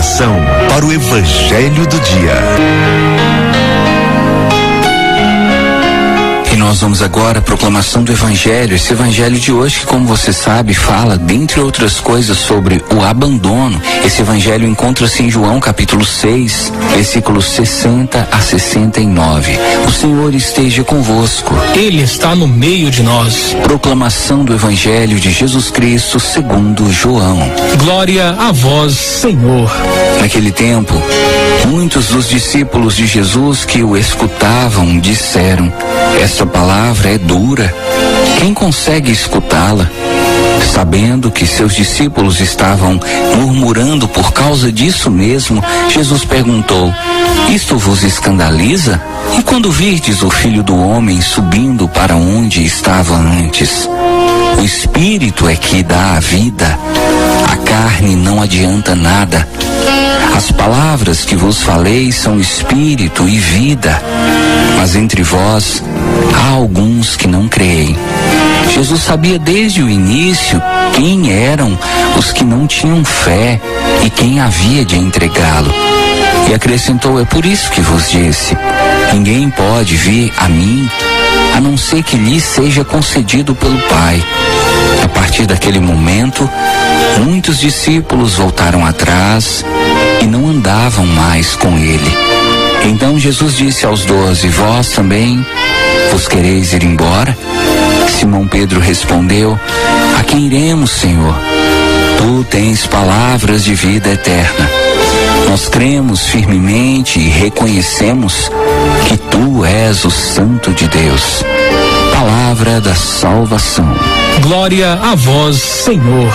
Informação para o Evangelho do Dia. E nós vamos agora à proclamação do Evangelho. Esse Evangelho de hoje, que, como você sabe, fala, dentre outras coisas, sobre o abandono. Esse Evangelho encontra-se em João capítulo 6, versículos 60 a 69. O Senhor esteja convosco. Ele está no meio de nós. Proclamação do Evangelho de Jesus Cristo segundo João. Glória a vós, Senhor. Naquele tempo, muitos dos discípulos de Jesus que o escutavam disseram: esta palavra é dura, quem consegue escutá-la? Sabendo que seus discípulos estavam murmurando por causa disso mesmo, Jesus perguntou: isto vos escandaliza? E quando virdes o Filho do Homem subindo para onde estava antes? O Espírito é que dá a vida, a carne não adianta nada. As palavras que vos falei são espírito e vida, mas entre vós há alguns que não creem. Jesus sabia desde o início quem eram os que não tinham fé e quem havia de entregá-lo. E acrescentou: é por isso que vos disse, ninguém pode vir a mim, a não ser que lhe seja concedido pelo Pai. A partir daquele momento, muitos discípulos voltaram atrás e não andavam mais com ele. Então Jesus disse aos 12: vós também vos quereis ir embora? Simão Pedro respondeu: a quem iremos, Senhor? Tu tens palavras de vida eterna. Nós cremos firmemente e reconhecemos que tu és o Santo de Deus. Palavra da salvação. Glória a vós, Senhor.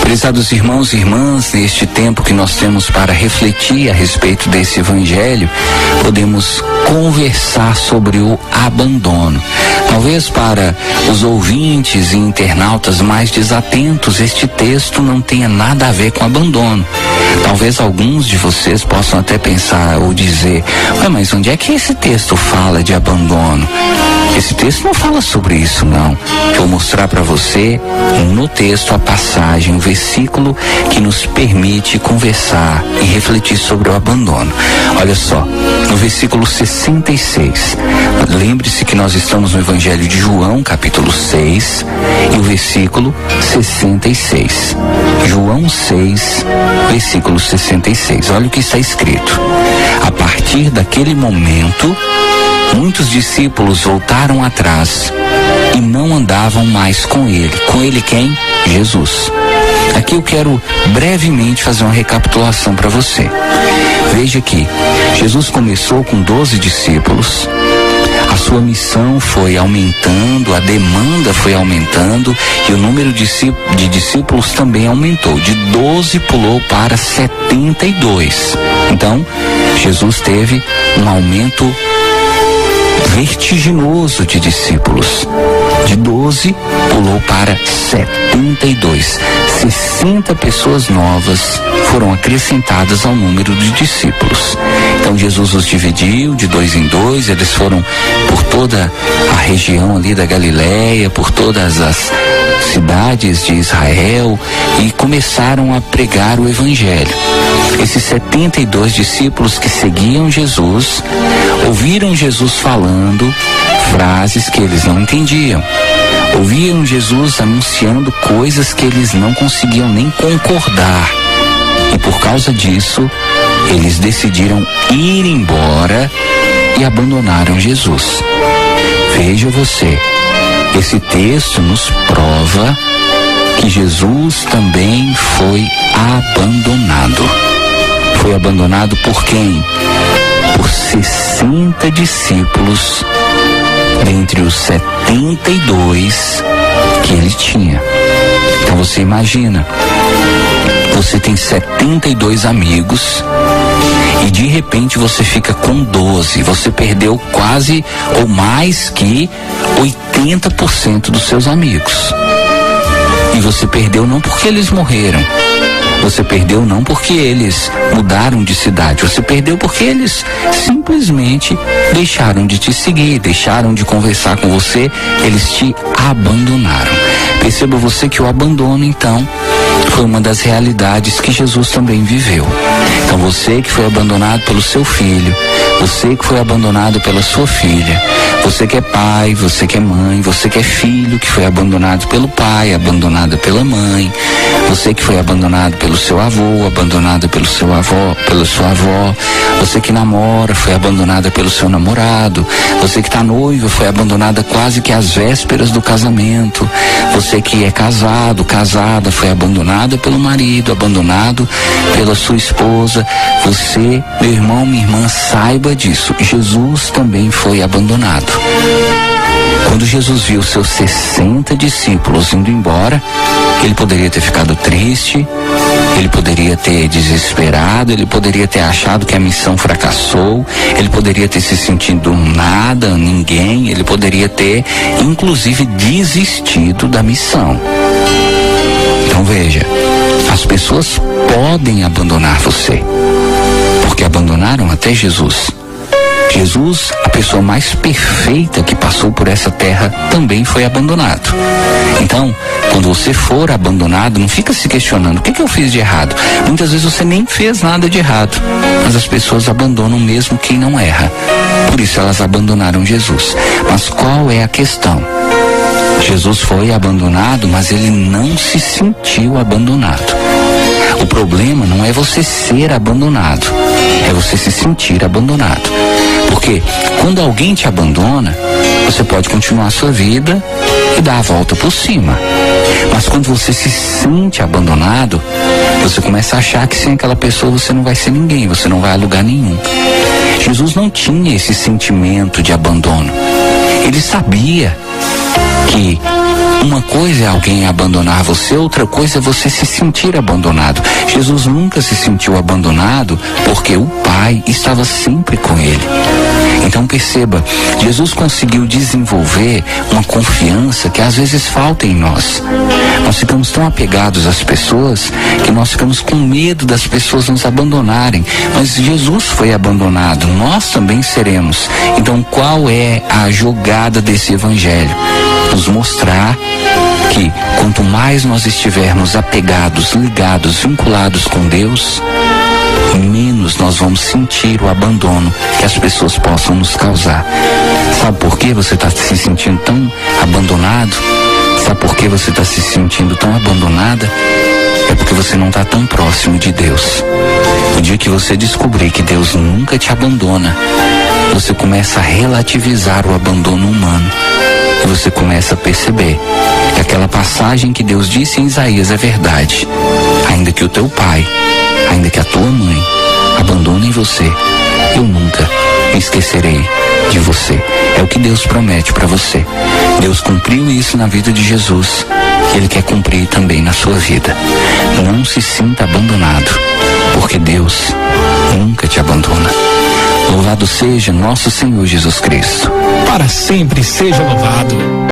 Prezados irmãos e irmãs, neste tempo que nós temos para refletir a respeito desse Evangelho, podemos conversar sobre o abandono. Talvez para os ouvintes e internautas mais desatentos, este texto não tenha nada a ver com abandono. Talvez alguns de vocês possam até pensar ou dizer: mas onde é que esse texto fala de abandono? Esse texto não fala sobre isso, não. Vou mostrar para você no texto a passagem, o versículo que nos permite conversar e refletir sobre o abandono. Olha só, no versículo 66. Lembre-se que nós estamos no Evangelho de João, capítulo 6, e o versículo 66. João 6, versículo 66. Olha o que está escrito. A partir daquele momento, muitos discípulos voltaram atrás e não andavam mais com ele. Com ele quem? Jesus. Aqui eu quero brevemente fazer uma recapitulação para você. Veja que Jesus começou com 12 discípulos. A sua missão foi aumentando, a demanda foi aumentando e o número de discípulos também aumentou. De 12 pulou para 72. Então, Jesus teve um aumento vertiginoso de discípulos. De 12 pulou para 72. 60 pessoas novas foram acrescentadas ao número de discípulos. Então Jesus os dividiu de 2 em 2, eles foram por toda a região ali da Galileia, por todas as cidades de Israel e começaram a pregar o Evangelho. Esses 72 discípulos que seguiam Jesus, ouviram Jesus falando frases que eles não entendiam. Ouviam Jesus anunciando coisas que eles não conseguiam nem concordar. E por causa disso, eles decidiram ir embora e abandonaram Jesus. Veja você, esse texto nos prova que Jesus também foi abandonado. Foi abandonado por quem? Por 60 discípulos, dentre os 72 que ele tinha. Então você imagina, você tem 72 amigos e de repente você fica com 12, você perdeu quase ou mais que 80% dos seus amigos. E você perdeu não porque eles morreram, Você perdeu não porque eles mudaram de cidade, você perdeu porque eles simplesmente deixaram de te seguir, deixaram de conversar com você, eles te abandonaram. Perceba você que o abandono, então, foi uma das realidades que Jesus também viveu. Então você que foi abandonado pelo seu filho, você que foi abandonado pela sua filha, você que é pai, você que é mãe, você que é filho que foi abandonado pelo pai, abandonado pela mãe, você que foi abandonado pelo seu avô, abandonado pelo seu avó, pela sua avó, você que namora, foi abandonada pelo seu namorado, você que está noiva, foi abandonada quase que às vésperas do casamento, você que é casado, casada, foi abandonada pelo marido, abandonado pela sua esposa. Você, meu irmão, minha irmã, saiba disso, Jesus também foi abandonado. Quando Jesus viu seus 60 discípulos indo embora, ele poderia ter ficado triste, ele poderia ter desesperado, ele poderia ter achado que a missão fracassou, ele poderia ter se sentido nada, ninguém, ele poderia ter, inclusive, desistido da missão. Então veja, as pessoas podem abandonar você, porque abandonaram até Jesus. Jesus, a pessoa mais perfeita que passou por essa terra, também foi abandonado. Então, quando você for abandonado, não fica se questionando, o que eu fiz de errado? Muitas vezes você nem fez nada de errado, mas as pessoas abandonam mesmo quem não erra. Por isso elas abandonaram Jesus. Mas qual é a questão? Jesus foi abandonado, mas ele não se sentiu abandonado. O problema não é você ser abandonado, é você se sentir abandonado. Porque quando alguém te abandona, você pode continuar a sua vida e dar a volta por cima. Mas quando você se sente abandonado, você começa a achar que sem aquela pessoa você não vai ser ninguém, você não vai a lugar nenhum. Jesus não tinha esse sentimento de abandono. Ele sabia que uma coisa é alguém abandonar você, outra coisa é você se sentir abandonado. Jesus nunca se sentiu abandonado porque o Pai estava sempre com ele. Então perceba, Jesus conseguiu desenvolver uma confiança que às vezes falta em nós. Nós ficamos tão apegados às pessoas que nós ficamos com medo das pessoas nos abandonarem. Mas Jesus foi abandonado, nós também seremos. Então qual é a jogada desse evangelho? Nos mostrar que quanto mais nós estivermos apegados, ligados, vinculados com Deus, menos nós vamos sentir o abandono que as pessoas possam nos causar. Sabe por que você está se sentindo tão abandonado? Sabe por que você está se sentindo tão abandonada? É porque você não está tão próximo de Deus. O dia que você descobrir que Deus nunca te abandona, você começa a relativizar o abandono humano. E você começa a perceber que aquela passagem que Deus disse em Isaías é verdade. Ainda que o teu pai, ainda que a tua mãe abandonem você, eu nunca me esquecerei de você. É o que Deus promete para você. Deus cumpriu isso na vida de Jesus, e Ele quer cumprir também na sua vida. Não se sinta abandonado, porque Deus nunca te abandona. Louvado seja nosso Senhor Jesus Cristo. Para sempre seja louvado.